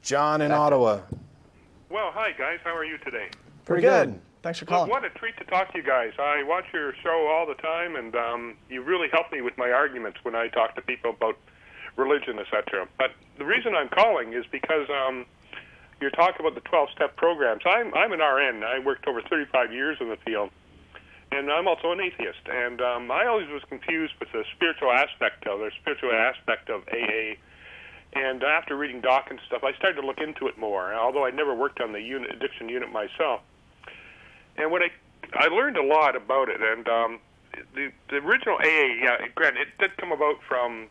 John in Ottawa. Well, hi guys. How are you today? Pretty good. Thanks for calling. What a treat to talk to you guys. I watch your show all the time, and you really help me with my arguments when I talk to people about religion, etc. But the reason I'm calling is because you're talking about the 12-step programs. I'm an RN. I worked over 35 years in the field, and I'm also an atheist. And I always was confused with the spiritual aspect of AA. And after reading Doc and stuff, I started to look into it more, although I never worked on the addiction unit myself. And when I learned a lot about it, and the original AA, granted, it did come about from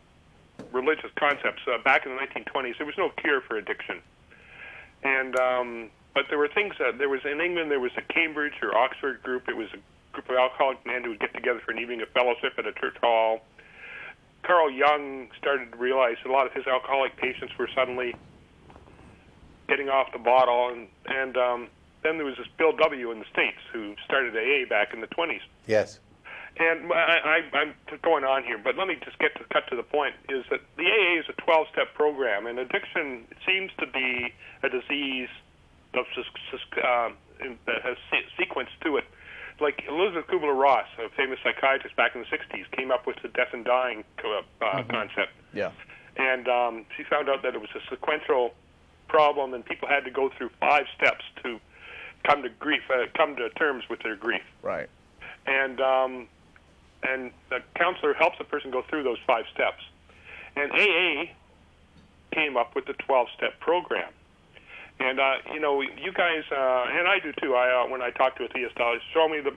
religious concepts. Back in the 1920s, there was no cure for addiction. And but there were things that there was in England. There was a Cambridge or Oxford group. It was a group of alcoholic men who would get together for an evening of fellowship at a church hall. Carl Jung started to realize a lot of his alcoholic patients were suddenly getting off the bottle, and then there was this Bill W. in the States who started AA back in the 20s. Yes. And I'm going on here, but let me just cut to the point, is that the AA is a 12-step program, and addiction seems to be a disease that has sequence to it. Like Elizabeth Kubler-Ross, a famous psychiatrist back in the 60s, came up with the death and dying concept. Yeah. And she found out that it was a sequential problem, and people had to go through 5 steps to come to terms with their grief. Right. And the counselor helps the person go through those 5 steps. And AA came up with the 12-step program. And you guys, and I do too. When I talk to atheists, I'll show me the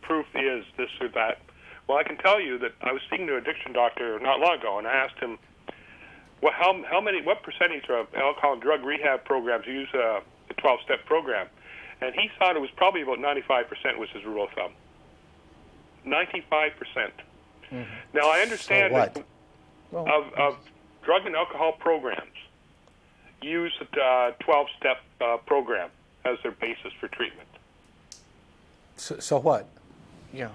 proof is this or that. Well, I can tell you that I was speaking to an addiction doctor not long ago, and I asked him, well, what percentage of alcohol and drug rehab programs use the 12-step program? And he thought it was probably about 95% was his rule of thumb. 95%. Mm-hmm. Now I understand that of drug and alcohol programs use the 12-step program as their basis for treatment. So what? Yeah.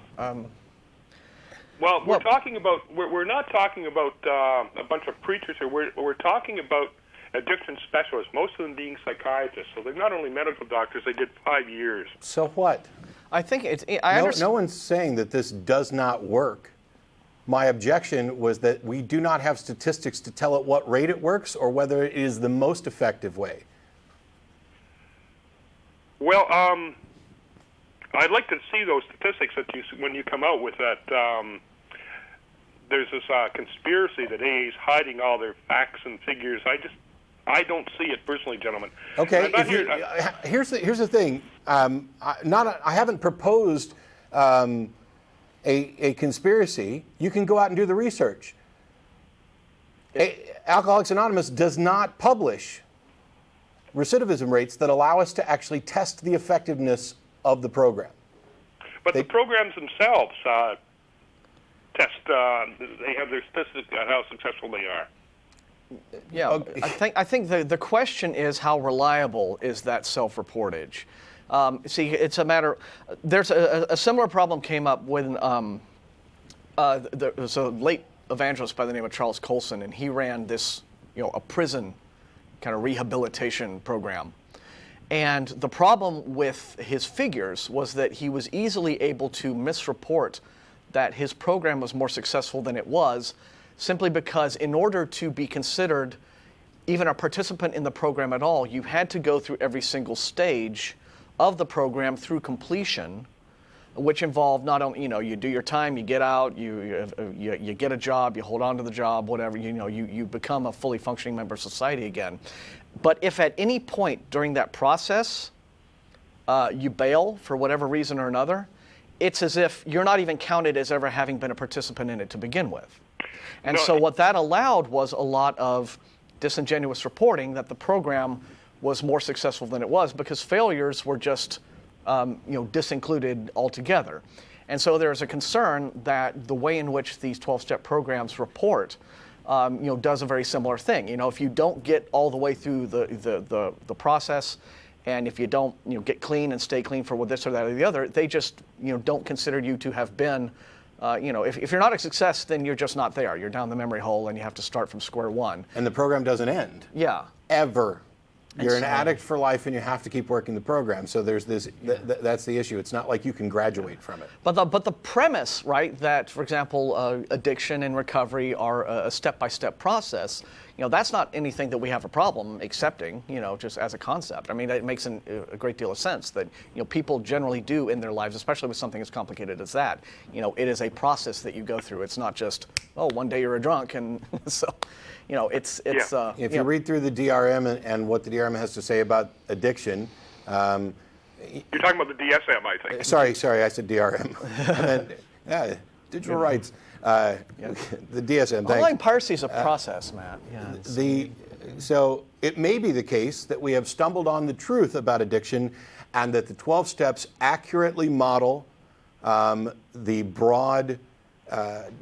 Well, we're talking about. We're not talking about a bunch of preachers here. We're talking about addiction specialists. Most of them being psychiatrists. So they're not only medical doctors. They did 5 years. So what? I think No one's saying that this does not work. My objection was that we do not have statistics to tell at what rate it works or whether it is the most effective way. Well, I'd like to see those statistics when you come out with that. There's this conspiracy that AA is hiding all their facts and figures. I don't see it personally, gentlemen. Okay. Here's the thing. I haven't proposed a conspiracy. You can go out and do the research. Alcoholics Anonymous does not publish recidivism rates that allow us to actually test the effectiveness of the program. But the programs themselves test. They have their statistics on how successful they are. Yeah, okay. I think the question is how reliable is that self-reportage? See, it's a matter. There's a similar problem came up when there was a late evangelist by the name of Charles Colson, and he ran this, a prison kind of rehabilitation program. And the problem with his figures was that he was easily able to misreport that his program was more successful than it was, simply because in order to be considered even a participant in the program at all, you had to go through every single stage of the program through completion, which involved not only, you do your time, you get out, you get a job, you hold on to the job, whatever, you become a fully functioning member of society again. But if at any point during that process you bail for whatever reason or another, it's as if you're not even counted as ever having been a participant in it to begin with. And so what that allowed was a lot of disingenuous reporting that the program was more successful than it was because failures were just disincluded altogether. And so there's a concern that the way in which these 12-step programs report does a very similar thing. If you don't get all the way through the process, and if you don't get clean and stay clean for this or that or the other, they just don't consider you to have been if you're not a success, then you're just not there. You're down the memory hole and you have to start from square one. And the program doesn't end. Yeah. Ever. You're an addict for life, and you have to keep working the program. So there's this. That's the issue. It's not like you can graduate from it. But the premise, right, that, for example, addiction and recovery are a step-by-step process, that's not anything that we have a problem accepting, just as a concept. I mean, it makes a great deal of sense that, people generally do in their lives, especially with something as complicated as that. It is a process that you go through. It's not just, one day you're a drunk, and so, it's. If you read through the DRM and what the DRM has to say about addiction. You're talking about the DSM, I think. Sorry, I said DRM. Digital rights. The DSM. Online piracy is a process, Matt. Yeah. So it may be the case that we have stumbled on the truth about addiction, and that the 12 steps accurately model the broad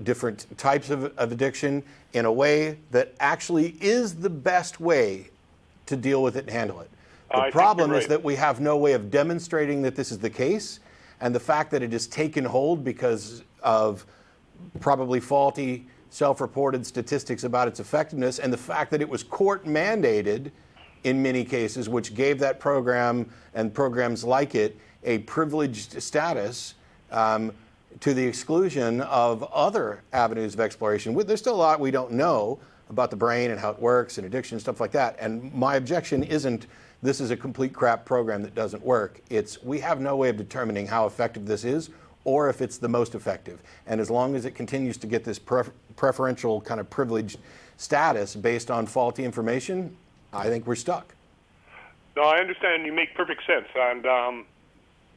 different types of addiction in a way that actually is the best way to deal with it and handle it. The problem is that we have no way of demonstrating that this is the case, and the fact that it has taken hold because of probably faulty self-reported statistics about its effectiveness, and the fact that it was court mandated in many cases, which gave that program and programs like it a privileged status to the exclusion of other avenues of exploration. There's still a lot we don't know about the brain and how it works and addiction and stuff like that. And my objection isn't this is a complete crap program that doesn't work. It's we have no way of determining how effective this is or if it's the most effective. And as long as it continues to get this preferential kind of privileged status based on faulty information, I think we're stuck. No, I understand. You make perfect sense. And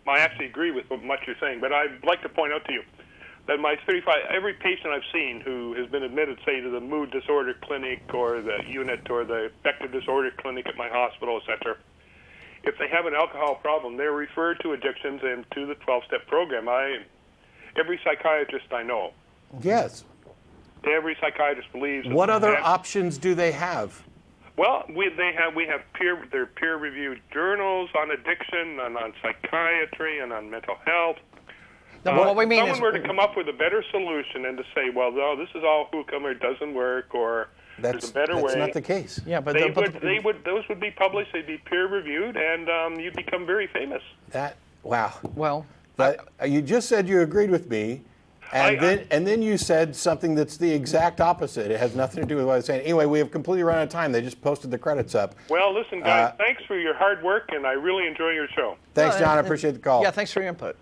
I actually agree with what you're saying. But I'd like to point out to you that every patient I've seen who has been admitted, say, to the mood disorder clinic or the unit or the affective disorder clinic at my hospital, etc., if they have an alcohol problem, they're referred to addictions and to the 12-step program. Every psychiatrist I know. Yes. Every psychiatrist believes. What other options do they have? Well, we have peer-reviewed journals on addiction and on psychiatry and on mental health. No, what we mean someone were to come up with a better solution and to say, well, no, this is all hook'em or doesn't work, or there's a better way. That's not the case. Yeah, but those would be published. They'd be peer-reviewed, and you'd become very famous. Wow. Well, you just said you agreed with me, and then you said something that's the exact opposite. It has nothing to do with what I was saying. Anyway, we have completely run out of time. They just posted the credits up. Well, listen, guys, thanks for your hard work, and I really enjoy your show. Thanks, John. I appreciate the call. Yeah, thanks for your input.